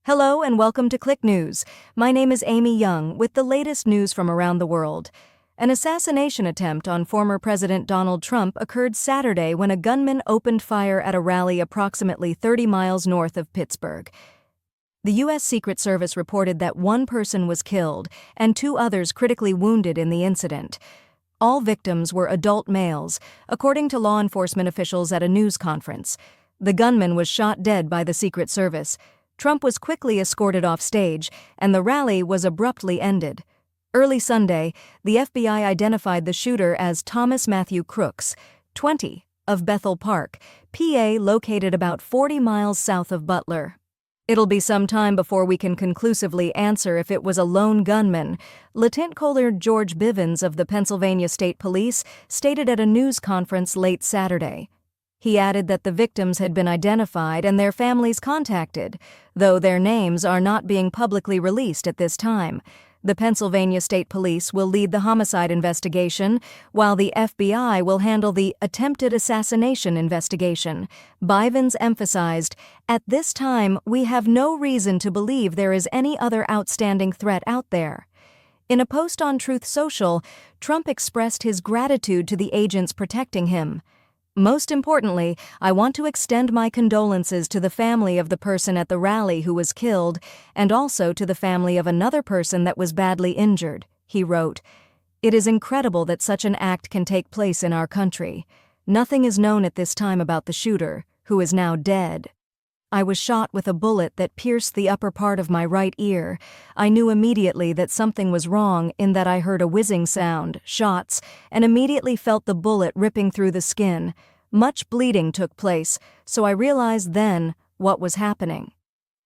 Hello and welcome to Click News. My name is Amy Young with the latest news from around the world. An assassination attempt on former President Donald Trump occurred Saturday when a gunman opened fire at a rally approximately 30 miles north of Pittsburgh. The U.S. Secret Service reported that one person was killed and two others critically wounded in the incident. All victims were adult males, according to law enforcement officials at a news conference. The gunman was shot dead by the Secret Service. Trump was quickly escorted off stage, and the rally was abruptly ended. Early Sunday, the FBI identified the shooter as Thomas Matthew Crooks, 20, of Bethel Park, PA, located about 40 miles south of Butler. It'll be some time before we can conclusively answer if it was a lone gunman, Lieutenant Colonel George Bivens of the Pennsylvania State Police stated at a news conference late Saturday. He added that the victims had been identified and their families contacted, though their names are not being publicly released at this time. The Pennsylvania State Police will lead the homicide investigation, while the FBI will handle the attempted assassination investigation. Bivens emphasized, "At this time, we have no reason to believe there is any other outstanding threat out there." In a post on Truth Social, Trump expressed his gratitude to the agents protecting him. "Most importantly, I want to extend my condolences to the family of the person at the rally who was killed, and also to the family of another person that was badly injured," he wrote. "It is incredible that such an act can take place in our country. Nothing is known at this time about the shooter, who is now dead. I was shot with a bullet that pierced the upper part of my right ear. I knew immediately that something was wrong in that I heard a whizzing sound, shots, and immediately felt the bullet ripping through the skin. Much bleeding took place, so I realized then what was happening."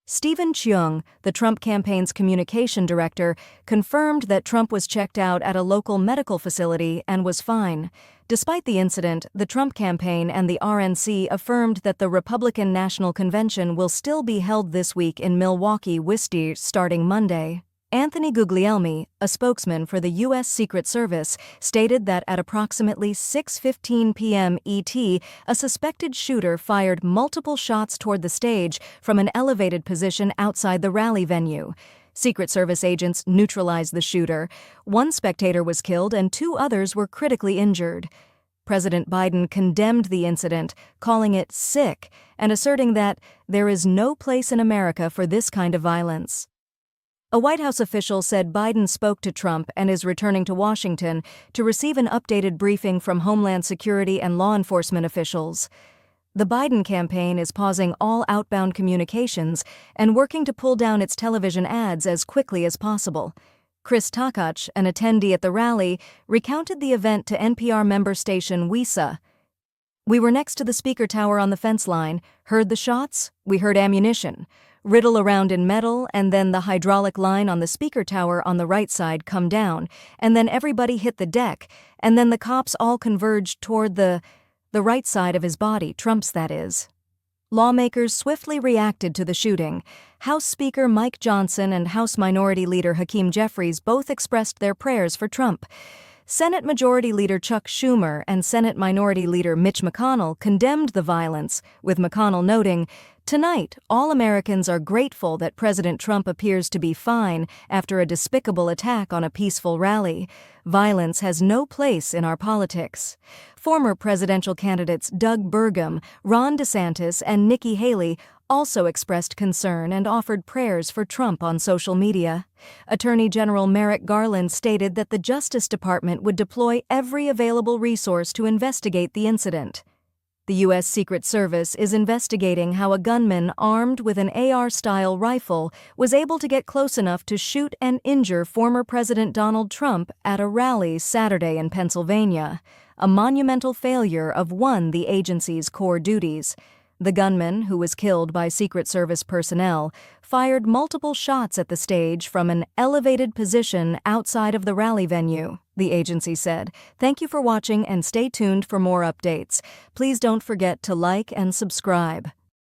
Stephen Cheung, the Trump campaign's communication director, confirmed that Trump was checked out at a local medical facility and was fine. Despite the incident, the Trump campaign and the RNC affirmed that the Republican National Convention will still be held this week in Milwaukee, Wisconsin, starting Monday. Anthony Guglielmi, a spokesman for the U.S. Secret Service, stated that at approximately 6:15 p.m. ET, a suspected shooter fired multiple shots toward the stage from an elevated position outside the rally venue. Secret Service agents neutralized the shooter. One spectator was killed and two others were critically injured. President Biden condemned the incident, calling it sick, and asserting that there is no place in America for this kind of violence. A White House official said Biden spoke to Trump and is returning to Washington to receive an updated briefing from Homeland Security and law enforcement officials. The Biden campaign is pausing all outbound communications and working to pull down its television ads as quickly as possible. Chris Takach, an attendee at the rally, recounted the event to NPR member station WISA. "We were next to the speaker tower on the fence line, heard the shots, we heard ammunition. Riddle around in metal, and then the hydraulic line on the speaker tower on the right side come down, and then everybody hit the deck, and then the cops all converged toward the right side of his body, Trump's that is." Lawmakers swiftly reacted to the shooting. House Speaker Mike Johnson and House Minority Leader Hakeem Jeffries both expressed their prayers for Trump. Senate Majority Leader Chuck Schumer and Senate Minority Leader Mitch McConnell condemned the violence, with McConnell noting, "Tonight, all Americans are grateful that President Trump appears to be fine after a despicable attack on a peaceful rally. Violence has no place in our politics." Former presidential candidates Doug Burgum, Ron DeSantis, and Nikki Haley also expressed concern and offered prayers for Trump on social media. Attorney General Merrick Garland stated that the Justice Department would deploy every available resource to investigate the incident. The U.S. Secret Service is investigating how a gunman armed with an AR-style rifle was able to get close enough to shoot and injure former President Donald Trump at a rally Saturday in Pennsylvania, a monumental failure of the agency's core duties. The gunman, who was killed by Secret Service personnel, fired multiple shots at the stage from an elevated position outside of the rally venue, the agency said. Thank you for watching and stay tuned for more updates. Please don't forget to like and subscribe.